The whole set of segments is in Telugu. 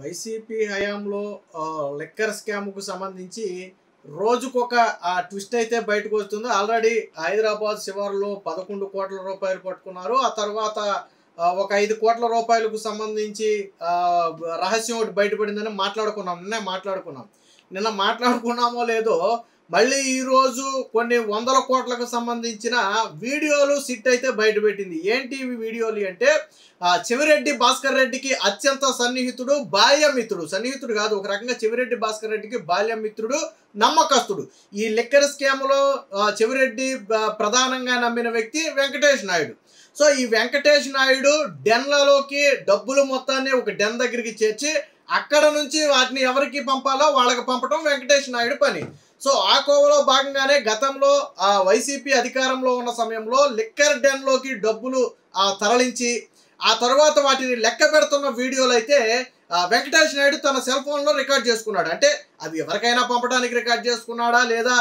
వైసీపీ హయాంలో లిక్కర్ స్కామ్‌కు సంబంధించి రోజుకొక ట్విస్ట్ అయితే బయటకు వస్తుంది. ఆల్రెడీ హైదరాబాద్ శివారులో 11,00,00,000 రూపాయలు పట్టుకున్నారు. ఆ తర్వాత ఒక 5,00,00,000 రూపాయలకు సంబంధించి రహస్యం ఒకటి బయటపడిందని మాట్లాడుకున్నాం. నిన్న మాట్లాడుకున్నామో లేదో మళ్ళీ ఈరోజు కొన్ని 100 కోట్లకు సంబంధించిన వీడియోలు సిట్ అయితే బయటపెట్టింది. ఏంటి ఇవి వీడియోలు అంటే చెవిరెడ్డి భాస్కర్ రెడ్డికి అత్యంత సన్నిహితుడు, బాల్యమిత్రుడు, సన్నిహితుడు కాదు, ఒక రకంగా చెవిరెడ్డి భాస్కర్ రెడ్డికి బాల్యమిత్రుడు, నమ్మకస్తుడు. ఈ లిక్కర్ స్కామ్లో చెవిరెడ్డి ప్రధానంగా నమ్మిన వ్యక్తి వెంకటేష్ నాయుడు. సో ఈ వెంకటేష్ నాయుడు డెన్లలోకి డబ్బులు మొత్తాన్ని ఒక డెన్ దగ్గరికి చేర్చి అక్కడ నుంచి వాటిని ఎవరికి పంపాలో వాళ్ళకి పంపడం వెంకటేష్ నాయుడు పని. సో ఆ కోవలో భాగంగానే గతంలో వైసీపీ అధికారంలో ఉన్న సమయంలో లిక్కర్ డెన్లోకి డబ్బులు తరలించి ఆ తర్వాత వాటిని లెక్క పెడుతున్న వీడియోలు అయితే వెంకటేష్ నాయుడు తన సెల్ ఫోన్లో రికార్డ్ చేసుకున్నాడు. అంటే అవి ఎవరికైనా పంపడానికి రికార్డ్ చేసుకున్నాడా లేదా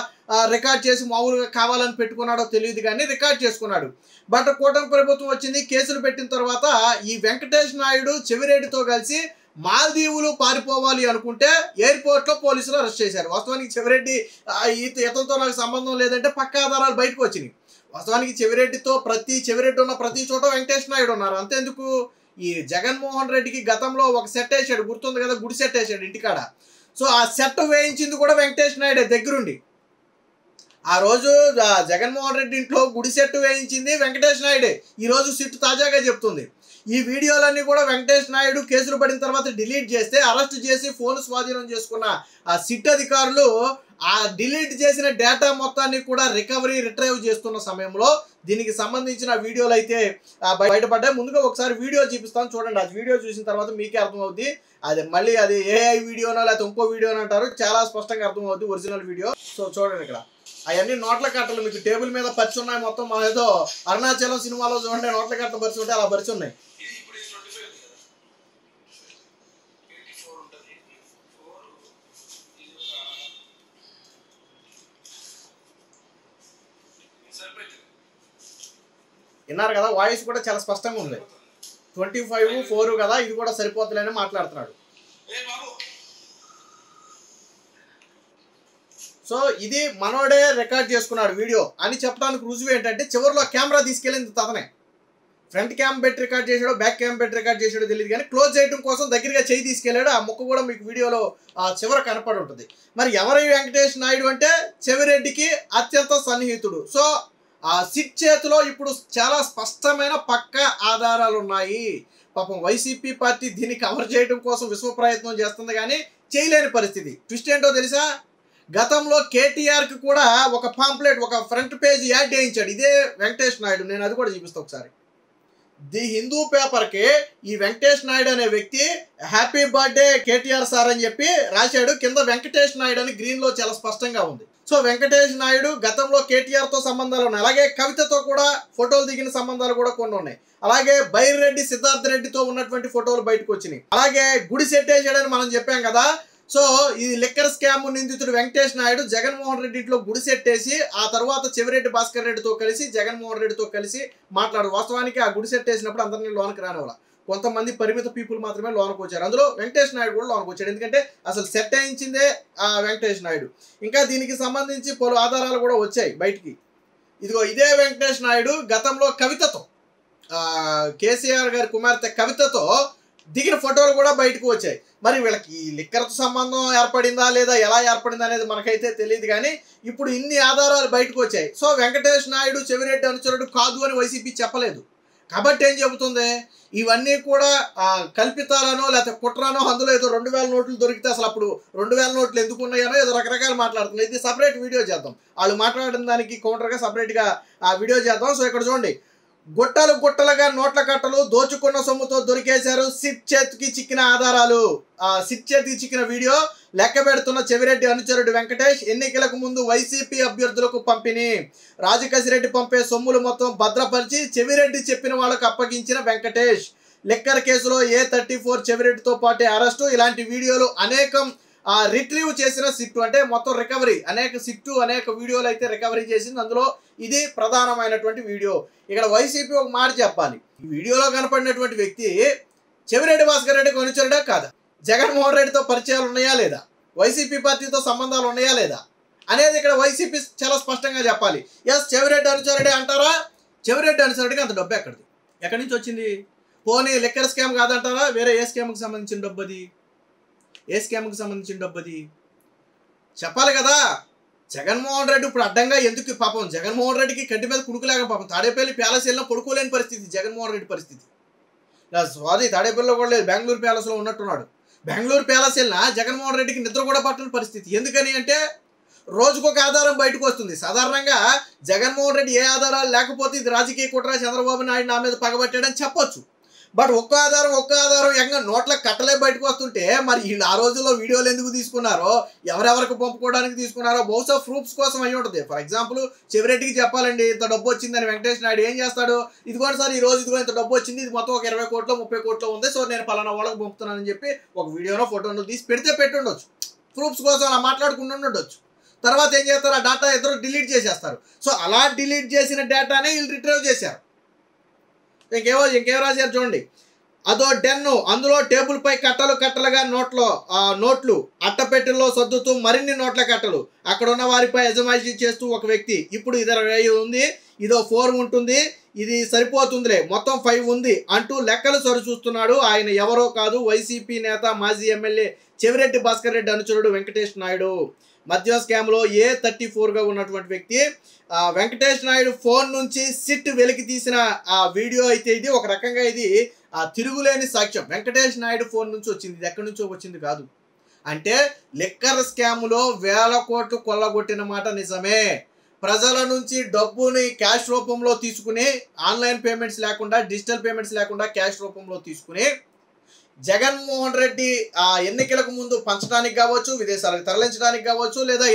రికార్డ్ చేసి మామూలుగా కావాలని పెట్టుకున్నాడో తెలియదు, కానీ రికార్డ్ చేసుకున్నాడు. బట్ కూటమి ప్రభుత్వం వచ్చింది, కేసులు పెట్టిన తర్వాత ఈ వెంకటేష్ నాయుడు చెవిరెడ్డితో కలిసి మాల్దీవులు పారిపోవాలి అనుకుంటే ఎయిర్పోర్ట్లో పోలీసులు అరెస్ట్ చేశారు. వాస్తవానికి చెవిరెడ్డి ఇతనితో నాకు సంబంధం లేదంటే పక్కా ఆధారాలు బయటకు వచ్చినాయి. వాస్తవానికి చెవిరెడ్డి ఉన్న ప్రతి చోట వెంకటేష్ నాయుడు ఉన్నారు. అంతేందుకు ఈ జగన్మోహన్ రెడ్డికి గతంలో ఒక సెట్ వేసాడు, గుర్తుంది కదా, గుడి సెట్ వేసాడు ఇంటికాడ. సో ఆ సెట్ వేయించింది కూడా వెంకటేష్ నాయుడే దగ్గరుండి. ఆ రోజు జగన్మోహన్ రెడ్డి ఇంట్లో గుడి సెట్ వేయించింది వెంకటేష్ నాయుడే. ఈరోజు సిట్ తాజాగా చెప్తుంది. ఈ వీడియోలన్నీ కూడా వెంకటేష్ నాయుడు కేసులు పడిన తర్వాత డిలీట్ చేస్తే అరెస్ట్ చేసి ఫోన్ స్వాధీనం చేసుకున్న ఆ సిట్ అధికారులు ఆ డిలీట్ చేసిన డేటా మొత్తాన్ని కూడా రిట్రైవ్ చేస్తున్న సమయంలో దీనికి సంబంధించిన వీడియోలు అయితే బయటపడ్డాయి. ముందుగా ఒకసారి వీడియో చూపిస్తాను, చూడండి. అది వీడియో చూసిన తర్వాత మీకే అర్థమవుద్ది. అది ఏఐ వీడియోనో లేకపోతే ఇంకో వీడియోనో అంటారు, చాలా స్పష్టంగా అర్థమవుద్ది ఒరిజినల్ వీడియో. సో చూడండి, ఇక్కడ అవన్నీ నోట్ల కట్టలు మీకు టేబుల్ మీద పరిచి ఉన్నాయి. మొత్తం ఏదో అరుణాచలం సినిమాలో చూడండి నోట్ల కట్టలు పరిచి ఉంటే అలా పరిచి ఉన్నాయి. విన్నారు కదా, వాయిస్ కూడా చాలా స్పష్టంగా ఉంది. 25/4 కదా, ఇది కూడా సరిపోతుందని మాట్లాడుతున్నాడు. సో ఇది మనోడే రికార్డ్ చేసుకున్నాడు వీడియో అని చెప్పడానికి రుజువు ఏంటంటే చివరిలో కెమెరా తీసుకెళ్ళింది తననే. ఫ్రంట్ క్యామ్ పెట్టి రికార్డ్ చేసాడో బ్యాక్ క్యామ్ పెట్టి రికార్డ్ చేసాడో తెలియదు, కానీ క్లోజ్ చేయడం కోసం దగ్గరగా చేయి తీసుకెళ్ళాడు. ఆ ముక్క కూడా మీకు వీడియోలో చివర కనపడి ఉంటుంది. మరి ఎవరి వెంకటేష్ నాయుడు అంటే చెవిరెడ్డికి అత్యంత సన్నిహితుడు. సో ఆ సిట్ చేతిలో ఇప్పుడు చాలా స్పష్టమైన పక్క ఆధారాలు ఉన్నాయి. పాపం వైసీపీ పార్టీ దీన్ని కవర్ చేయడం కోసం విశ్వ ప్రయత్నం చేస్తుంది, కానీ చేయలేని పరిస్థితి. ట్విస్ట్ ఏంటో తెలుసా, గతంలో కేటీఆర్కి కూడా ఒక పాంప్లెట్, ఒక ఫ్రంట్ పేజ్ యాడ్ చేయించాడు ఇదే వెంకటేష్ నాయుడు. నేను అది కూడా చూపిస్తాను ఒకసారి. ది హిందూ పేపర్కి ఈ వెంకటేష్ నాయుడు అనే వ్యక్తి హ్యాపీ బర్త్డే కేటీఆర్ సార్ అని చెప్పి రాశాడు. కింద వెంకటేష్ నాయుడు అని గ్రీన్లో చాలా స్పష్టంగా ఉంది. సో వెంకటేష్ నాయుడు గతంలో కేటీఆర్తో సంబంధాలు ఉన్నాయి, అలాగే కవితతో కూడా ఫోటోలు దిగిన సంబంధాలు కూడా కొన్ని ఉన్నాయి. అలాగే బైరెడ్డి సిద్ధార్థ రెడ్డితో ఉన్నటువంటి ఫోటోలు బయటకు వచ్చినాయి. అలాగే గుడి సెట్ వేసాడని మనం చెప్పాం కదా. సో ఈ లిక్కర్ స్కామ్ నిందితుడు వెంకటేష్ నాయుడు జగన్మోహన్ రెడ్డి ఇంట్లో గుడి సెట్ వేసి ఆ తర్వాత చెవిరెడ్డి భాస్కర్ రెడ్డితో కలిసి జగన్మోహన్ రెడ్డితో కలిసి మాట్లాడు. వాస్తవానికి ఆ గుడి సెట్ వేసినప్పుడు అందరినీ లోనికి రానివ్వాలి, కొంతమంది పరిమిత పీపుల్ మాత్రమే లోనికి వచ్చారు. అందులో వెంకటేష్ నాయుడు కూడా లోనికి వచ్చాడు, ఎందుకంటే అసలు సెట్ వేయించిందే వెంకటేష్ నాయుడు. ఇంకా దీనికి సంబంధించి పలు ఆధారాలు కూడా వచ్చాయి బయటికి. ఇదిగో ఇదే వెంకటేష్ నాయుడు గతంలో కవితతో, కేసీఆర్ గారి కుమార్తె కవితతో దిగిన ఫోటోలు కూడా బయటకు వచ్చాయి. మరి వీళ్ళకి లిక్కర్తో సంబంధం ఏర్పడిందా లేదా ఎలా ఏర్పడిందా అనేది మనకైతే తెలియదు, కానీ ఇప్పుడు ఇన్ని ఆధారాలు బయటకు వచ్చాయి. సో వెంకటేష్ నాయుడు చెవిరెడ్డి అనుచరుడు కాదు అని వైసీపీ చెప్పలేదు. కాబట్టి ఏం చెబుతుంది, ఇవన్నీ కూడా కల్పితాలనో లేకపోతే కుట్రనో, అందులో ఏదో 2,000 నోట్లు దొరికితే అసలు అప్పుడు 2,000 నోట్లు ఎందుకు ఉన్నాయనో ఏదో రకరకాలు మాట్లాడుతుంది. ఇది సపరేట్ వీడియో చేద్దాం, వాళ్ళు మాట్లాడిన దానికి కౌంటర్గా సపరేట్గా ఆ వీడియో చేద్దాం. సో ఇక్కడ చూడండి, గుట్టలుగా నోట్ల కట్టలు దోచుకున్న సొమ్ముతో దొరికేశారు. సిట్ చేతికి చిక్కిన ఆధారాలు, సిట్ చేతికి చిక్కిన వీడియో, లెక్క పెడుతున్న చెవిరెడ్డి అనుచరుడు వెంకటేష్, ఎన్నికలకు ముందు వైసీపీ అభ్యర్థులకు పంపిణీ, రాజకసిరెడ్డి పంపే సొమ్ములు మొత్తం భద్రపరిచి చెవిరెడ్డి చెప్పిన వాళ్ళకు అప్పగించిన వెంకటేష్, లిక్కర్ కేసులో A34 చెవిరెడ్డితో పాటే అరెస్టు. ఇలాంటి వీడియోలు అనేకం రిట్రీవ్ చేసిన సిట్టు, అంటే మొత్తం రికవరీ, అనేక వీడియోలు అయితే రికవరీ చేసింది. అందులో ఇది ప్రధానమైనటువంటి వీడియో. ఇక్కడ వైసీపీ ఒక మాట చెప్పాలి, ఈ వీడియోలో కనపడినటువంటి వ్యక్తి చెవిరెడ్డి భాస్కర్ రెడ్డి అనుచరుడా కాదా? జగన్మోహన్ రెడ్డితో పరిచయాలు ఉన్నాయా లేదా, వైసీపీ పార్టీతో సంబంధాలు ఉన్నాయా లేదా అనేది ఇక్కడ వైసీపీ చాలా స్పష్టంగా చెప్పాలి. ఎస్ చెవిరెడ్డి అనుచరుడే అంటారా, చెవిరెడ్డి అనుచరుడికి అంత డబ్బు ఎక్కడి నుంచి వచ్చింది? పోనీ లిక్కర్ స్కామ్ కాదంటారా, వేరే ఏ స్కామ్కి సంబంధించిన డబ్బు అది, ఏ స్కామ్కి సంబంధించిన డబ్బు అది చెప్పాలి కదా. జగన్మోహన్ రెడ్డి ఇప్పుడు అడ్డంగా ఎందుకు, పాపం జగన్మోహన్ రెడ్డికి కంటి మీద కుడుకులేక పాపం తాడేపల్లి ప్యాలెస్ వెళ్ళినా పడుకోలేని పరిస్థితి జగన్మోహన్ రెడ్డి పరిస్థితి. సారీ తాడేపల్లిలో కూడా లేదు, బెంగళూరు ప్యాలెస్లో ఉన్నట్టున్నాడు. బెంగళూరు ప్యాలెస్ వెళ్ళినా జగన్మోహన్ రెడ్డికి నిద్ర కూడా పట్టని పరిస్థితి. ఎందుకని అంటే రోజుకొక ఆధారం బయటకు వస్తుంది. సాధారణంగా జగన్మోహన్ రెడ్డి ఏ ఆధారాలు లేకపోతే ఇది రాజకీయ కుట్ర, చంద్రబాబు నాయుడు నా మీద పగబట్టాడని చెప్పొచ్చు. బట్ ఒక్క ఆధారం ఎంగా నోట్ల కట్టలే బయటకు వస్తుంటే మరి వీళ్ళు ఆ రోజుల్లో వీడియోలు ఎందుకు తీసుకున్నారో, ఎవరెవరికి పంపుకోవడానికి తీసుకున్నారో బహుశా ప్రూఫ్స్ కోసం అయి ఉంటుంది. ఫర్ ఎగ్జాంపుల్ చెవిరెడ్డికి చెప్పాలండి ఇంత డబ్బు వచ్చిందని, వెంకటేష్ నాయుడు ఏం చేస్తాడు, ఇదిగోండి సార్ ఈ రోజు ఇదిగో ఇంత డబ్బు వచ్చింది, ఇది మొత్తం ఒక 20 కోట్లు 30 కోట్లు ఉంది, సో నేను పలానా వాళ్ళకి పంపుతున్నానని చెప్పి ఒక వీడియోనో ఫోటోనో తీసి పెట్టి ఉండొచ్చు. ప్రూఫ్స్ కోసం అలా మాట్లాడుకుంటూ ఉండొచ్చు. తర్వాత ఏం చేస్తారు, ఆ డేటా ఇద్దరు డిలీట్ చేసేస్తారు. సో అలా డిలీట్ చేసిన డేటానే వీళ్ళు రిట్రైవ్ చేశారు. ఇంకేం రాశారు చూడండి, అదో డెన్ను, అందులో టేబుల్ పై కట్టలుగా నోట్లు అట్టపెట్టెల్లో సర్దుతూ మరిన్ని నోట్ల కట్టలు, అక్కడ ఉన్న వారిపై యజమాయిషీ చేస్తూ ఒక వ్యక్తి. ఇప్పుడు ఇది 20 ఉంది, ఇదో 4 ఉంటుంది, ఇది సరిపోతుందిలే, మొత్తం 5 ఉంది అంటూ లెక్కలు సరిచూస్తున్నాడు. ఆయన ఎవరో కాదు, వైసీపీ నేత మాజీ ఎమ్మెల్యే చెవిరెడ్డి భాస్కర్ రెడ్డి అనుచరుడు వెంకటేష్ నాయుడు. మద్యం స్కామ్లో A34గా ఉన్నటువంటి వ్యక్తి. వెంకటేష్ నాయుడు ఫోన్ నుంచి సిట్ వెలికి తీసిన ఆ వీడియో అయితే ఇది ఒక రకంగా ఇది తిరుగులేని సాక్ష్యం. వెంకటేష్ నాయుడు ఫోన్ నుంచి వచ్చింది, ఇది ఎక్కడి నుంచో వచ్చింది కాదు. అంటే లిక్కర్ స్కామ్లో 1000 కోట్లు కొల్లగొట్టిన మాట నిజమే. ప్రజల నుంచి డబ్బుని క్యాష్ రూపంలో తీసుకుని, ఆన్లైన్ పేమెంట్స్ లేకుండా, డిజిటల్ పేమెంట్స్ లేకుండా క్యాష్ రూపంలో తీసుకుని జగన్మోహన్ రెడ్డి ఎన్నికలకు ముందు పంచడానికి కావచ్చు, విదేశాలకు తరలించడానికి కావచ్చు, లేదా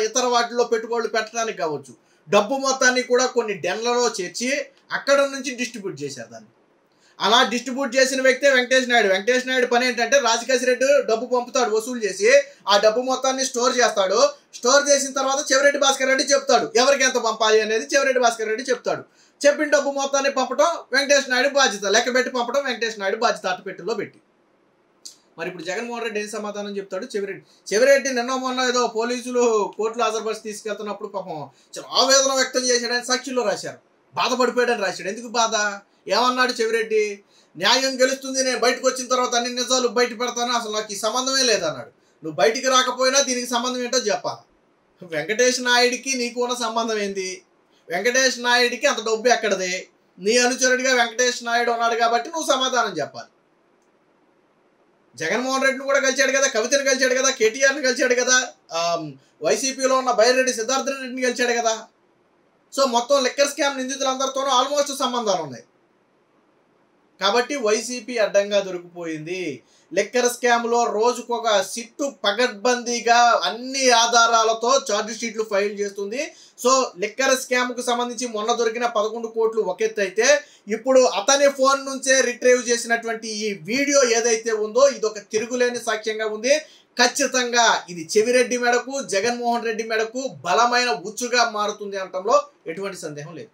ఇతర వాటిల్లో పెట్టుబడులు పెట్టడానికి కావచ్చు, డబ్బు మొత్తాన్ని కూడా కొన్ని డెన్లలో చేర్చి అక్కడ నుంచి డిస్ట్రిబ్యూట్ చేశారు దాన్ని. అలా డిస్ట్రిబ్యూట్ చేసిన వ్యక్తే వెంకటేష్ నాయుడు. వెంకటేష్ నాయుడు పని ఏంటంటే రాజకేశ్ రెడ్డి డబ్బు పంపుతాడు, వసూలు చేసి ఆ డబ్బు మొత్తాన్ని స్టోర్ చేస్తాడు. స్టోర్ చేసిన తర్వాత చెవిరెడ్డి భాస్కర్ రెడ్డి చెప్తాడు ఎవరికి ఎంత పంపాలి అనేది. చెవిరెడ్డి భాస్కర్ రెడ్డి చెప్తాడు. చెప్పిన డబ్బు మొత్తాన్ని పంపడం వెంకటేష్ నాయుడు బాధ్యత, లెక్క పెట్టి పంపడం వెంకటేష్ నాయుడు బాధ్యత, అట్టపెట్టెలో పెట్టి. మరి ఇప్పుడు జగన్మోహన్ రెడ్డి ఏం సమాధానం చెప్తాడు? చెవిరెడ్డి నిన్న మొన్న ఏదో పోలీసులు కోర్టులో హాజరుపరిచి తీసుకెళ్తున్నప్పుడు పాపం చాలా ఆవేదన వ్యక్తం చేశాడని సాక్షిలో రాశారు. బాధపడిపోయాడని రాశాడు. ఎందుకు బాధ? ఏమన్నాడు చెవిరెడ్డి? న్యాయం గెలుస్తుంది, నేను బయటకు వచ్చిన తర్వాత అన్ని నిజాలు బయట పెడతాను, అసలు నాకు ఈ సంబంధమే లేదన్నాడు. నువ్వు బయటికి రాకపోయినా దీనికి సంబంధం ఏంటో చెప్పాలి. వెంకటేష్ నాయుడికి నీకు ఉన్న సంబంధం ఏంది? వెంకటేష్ నాయుడికి అంత డబ్బు ఎక్కడదే? నీ అనుచరుడిగా వెంకటేష్ నాయుడు ఉన్నాడు కాబట్టి నువ్వు సమాధానం చెప్పాలి. జగన్మోహన్ రెడ్డిని కూడా కలిచాడు కదా, కవితను కలిచాడు కదా, కేటీఆర్ని కలిచాడు కదా, వైసీపీలో ఉన్న బైరెడ్డి సిద్ధార్థ రెడ్డిని కలిచాడు కదా. సో మొత్తం లిక్కర్ స్కామ్ నిందితులందరితోనూ ఆల్మోస్ట్ సంబంధాలు ఉన్నాయి. కాబట్టి వైసీపీ అడ్డంగా దొరికిపోయింది. లిక్కర్ స్కామ్లో రోజుకొక సిట్టు పగడ్బందీగా అన్ని ఆధారాలతో ఛార్జ్ షీట్లు ఫైల్ చేస్తుంది. సో లిక్కర్ స్కామ్కు సంబంధించి మొన్న దొరికిన 11 కోట్లు ఒక ఎత్తు అయితే, ఇప్పుడు అతని ఫోన్ నుంచే రిట్రైవ్ చేసినటువంటి ఈ వీడియో ఏదైతే ఉందో ఇది ఒక తిరుగులేని సాక్ష్యంగా ఉంది. ఖచ్చితంగా ఇది చెవిరెడ్డి మెడకు, జగన్మోహన్ రెడ్డి మెడకు బలమైన ఉచ్చుగా మారుతుంది అనటంలో ఎటువంటి సందేహం లేదు.